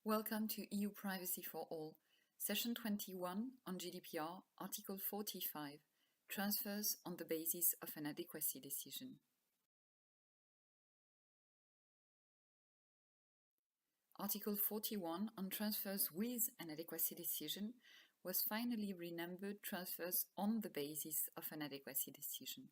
Welcome to EUPrivacyForAll, Session 21 on GDPR, Article 45, Transfers on the basis of an adequacy decision. Article 41 on transfers with an adequacy decision was finally renumbered transfers on the basis of an adequacy decision.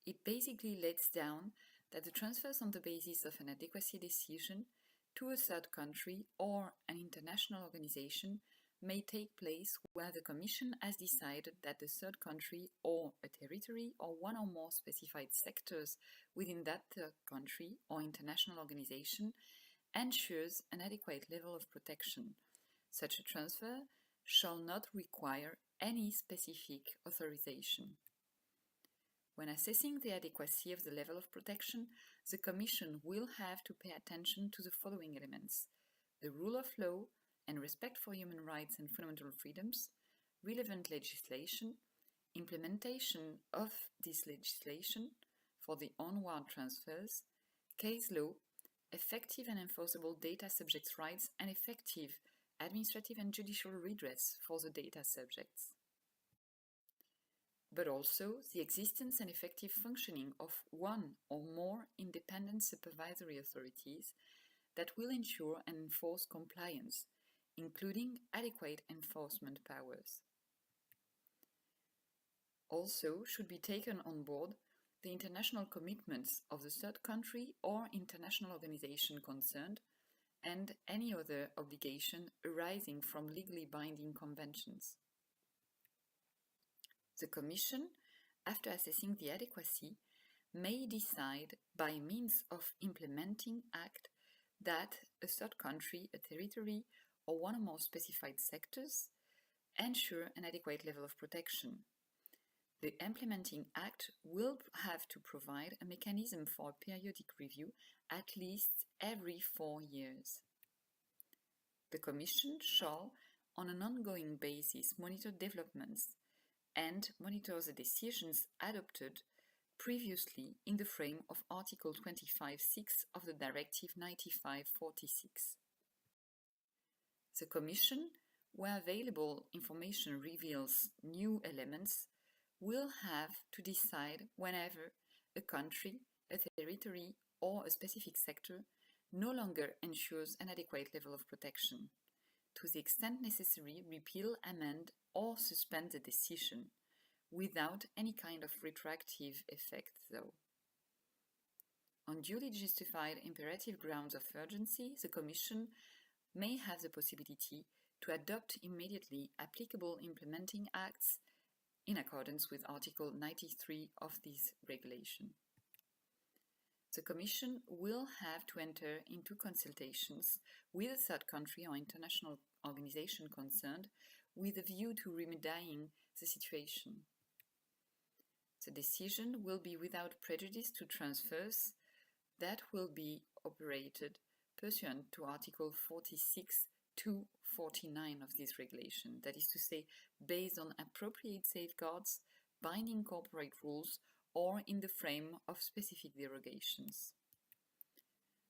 It basically lays down that the transfers on the basis of an adequacy decision to a third country or an international organization may take place where the Commission has decided that the third country or a territory or one or more specified sectors within that third country or international organization ensures an adequate level of protection. Such a transfer shall not require any specific authorization. When assessing the adequacy of the level of protection, the Commission will have to pay attention to the following elements: the rule of law and respect for human rights and fundamental freedoms, relevant legislation, implementation of this legislation for the onward transfers, case law, effective and enforceable data subjects' rights, and effective administrative and judicial redress for the data subjects, but also the existence and effective functioning of one or more independent supervisory authorities that will ensure and enforce compliance, including adequate enforcement powers. Also should be taken on board the international commitments of the third country or international organization concerned, and any other obligation arising from legally binding conventions. The Commission, after assessing the adequacy, may decide by means of implementing act that a third country, a territory, or one or more specified sectors ensure an adequate level of protection. The implementing act will have to provide a mechanism for a periodic review at least every 4 years. The Commission shall, on an ongoing basis, monitor developments and monitor the decisions adopted previously in the frame of Article 25(6) of the Directive 95/46. The Commission, where available information reveals new elements, will have to decide whenever a country, a territory, or a specific sector no longer ensures an adequate level of protection. To the extent necessary, repeal, amend, or suspend the decision, without any kind of retroactive effect though. On duly justified imperative grounds of urgency, the Commission may have the possibility to adopt immediately applicable implementing acts in accordance with Article 93 of this regulation. The Commission will have to enter into consultations with a third country or international organization concerned with a view to remedying the situation. The decision will be without prejudice to transfers that will be operated pursuant to Article 46 to 49 of this regulation, that is to say, based on appropriate safeguards, binding corporate rules, or in the frame of specific derogations.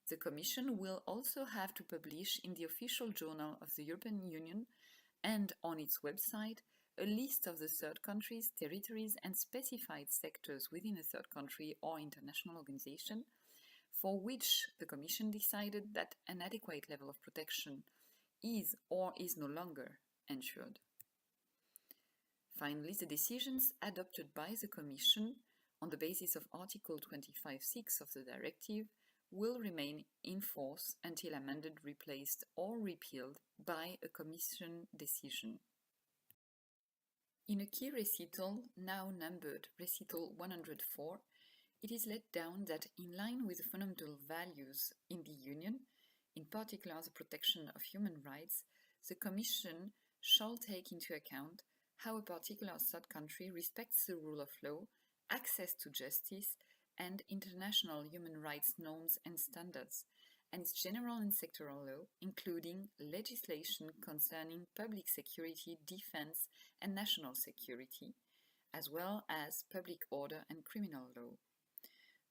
The Commission will also have to publish in the official journal of the European Union and on its website a list of the third countries, territories, and specified sectors within a third country or international organization for which the Commission decided that an adequate level of protection is or is no longer ensured. Finally, the decisions adopted by the Commission on the basis of Article 25(6) of the Directive will remain in force until amended, replaced, or repealed by a Commission decision. In a key recital, now numbered Recital 104, it is laid down that in line with the fundamental values in the Union, in particular the protection of human rights, the Commission shall take into account how a particular third country respects the rule of law, access to justice, and international human rights norms and standards, and its general and sectoral law, including legislation concerning public security, defense, and national security, as well as public order and criminal law.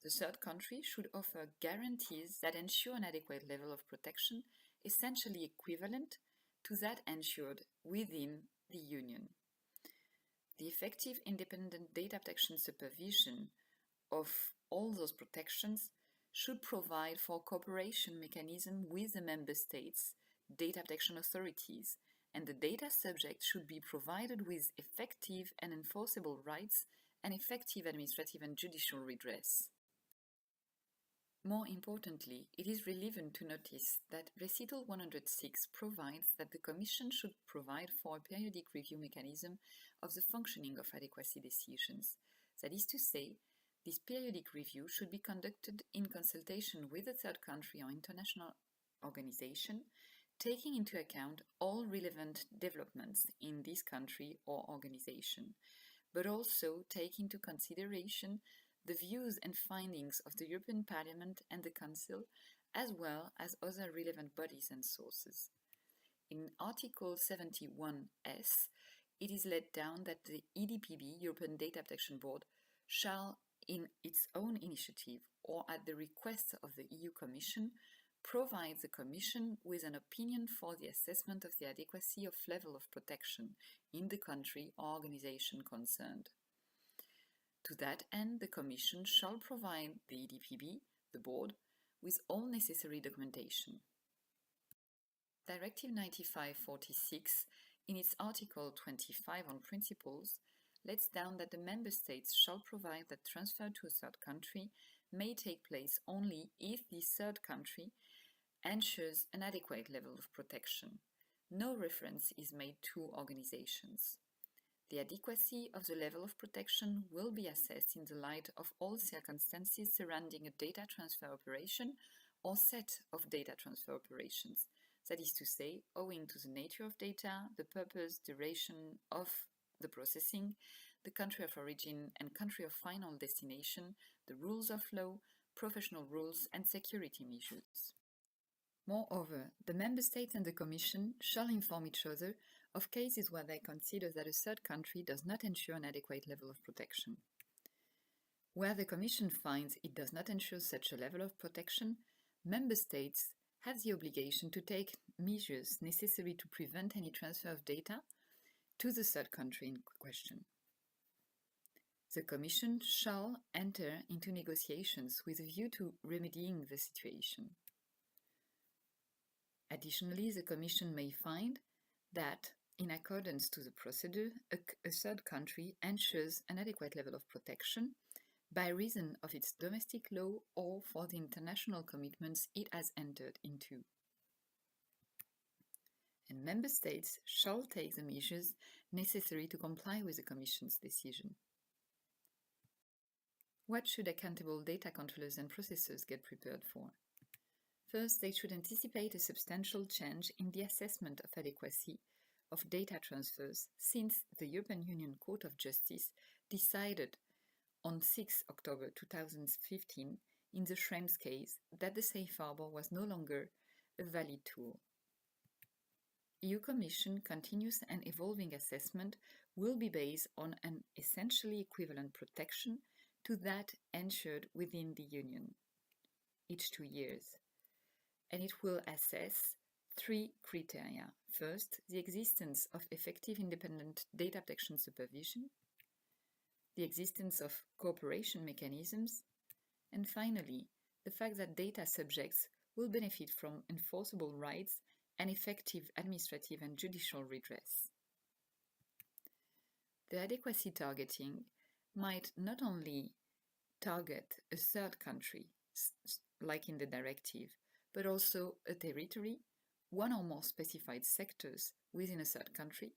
The third country should offer guarantees that ensure an adequate level of protection, essentially equivalent to that ensured within the Union. The effective independent data protection supervision of all those protections should provide for cooperation mechanism with the member states' data protection authorities, and the data subject should be provided with effective and enforceable rights and effective administrative and judicial redress. More importantly, it is relevant to notice that Recital 106 provides that the Commission should provide for a periodic review mechanism of the functioning of adequacy decisions. That is to say, this periodic review should be conducted in consultation with a third country or international organization, taking into account all relevant developments in this country or organization, but also take into consideration the views and findings of the European Parliament and the Council, as well as other relevant bodies and sources. In Article 71S, it is laid down that the EDPB, European Data Protection Board, shall, in its own initiative or at the request of the EU Commission, provide the Commission with an opinion for the assessment of the adequacy of level of protection in the country or organization concerned. To that end, the Commission shall provide the EDPB, the Board, with all necessary documentation. Directive 95/46, in its Article 25 on principles, lays down that the Member States shall provide that transfer to a third country may take place only if the third country ensures an adequate level of protection. No reference is made to organizations. The adequacy of the level of protection will be assessed in the light of all circumstances surrounding a data transfer operation or set of data transfer operations. That is to say, owing to the nature of data, the purpose, duration of the processing, the country of origin and country of final destination, the rules of law, professional rules and security measures. Moreover, the Member States and the Commission shall inform each other of cases where they consider that a third country does not ensure an adequate level of protection. Where the Commission finds it does not ensure such a level of protection, Member States have the obligation to take measures necessary to prevent any transfer of data to the third country in question. The Commission shall enter into negotiations with a view to remedying the situation. Additionally, the Commission may find that, in accordance to the procedure, a third country ensures an adequate level of protection by reason of its domestic law or for the international commitments it has entered into. And Member States shall take the measures necessary to comply with the Commission's decision. What should accountable data controllers and processors get prepared for? First, they should anticipate a substantial change in the assessment of adequacy of data transfers since the European Union Court of Justice decided on 6 October 2015 in the Schrems case that the safe harbor was no longer a valid tool. EU Commission continuous and evolving assessment will be based on an essentially equivalent protection to that ensured within the Union, each 2 years. And it will assess 3 criteria. First, the existence of effective independent data protection supervision, the existence of cooperation mechanisms, and finally, the fact that data subjects will benefit from enforceable rights and effective administrative and judicial redress. The adequacy targeting might not only target a third country, like in the directive, but also a territory, one or more specified sectors within a third country,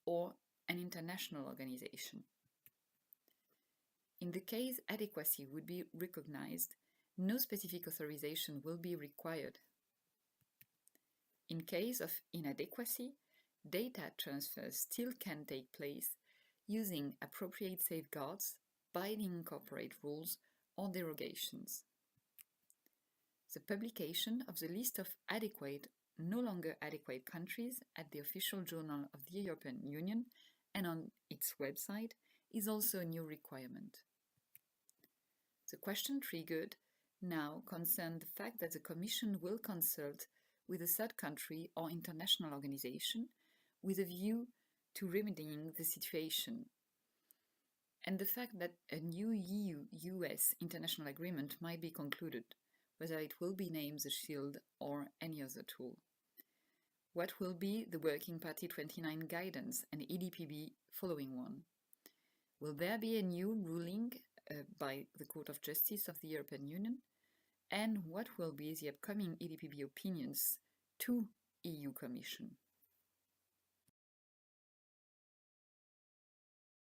or an international organization. In the case adequacy would be recognized, no specific authorization will be required. In case of inadequacy, data transfers still can take place using appropriate safeguards, binding corporate rules, or derogations. The publication of the list of adequate, no longer adequate countries at the official journal of the European Union and on its website is also a new requirement. The question triggered now concerned the fact that the Commission will consult with a third country or international organization with a view to remedying the situation, and the fact that a new EU-US international agreement might be concluded, whether it will be named the Shield or any other tool. What will be the Working Party 29 guidance and EDPB following one? Will there be a new ruling by the Court of Justice of the European Union? And what will be the upcoming EDPB opinions to EU Commission?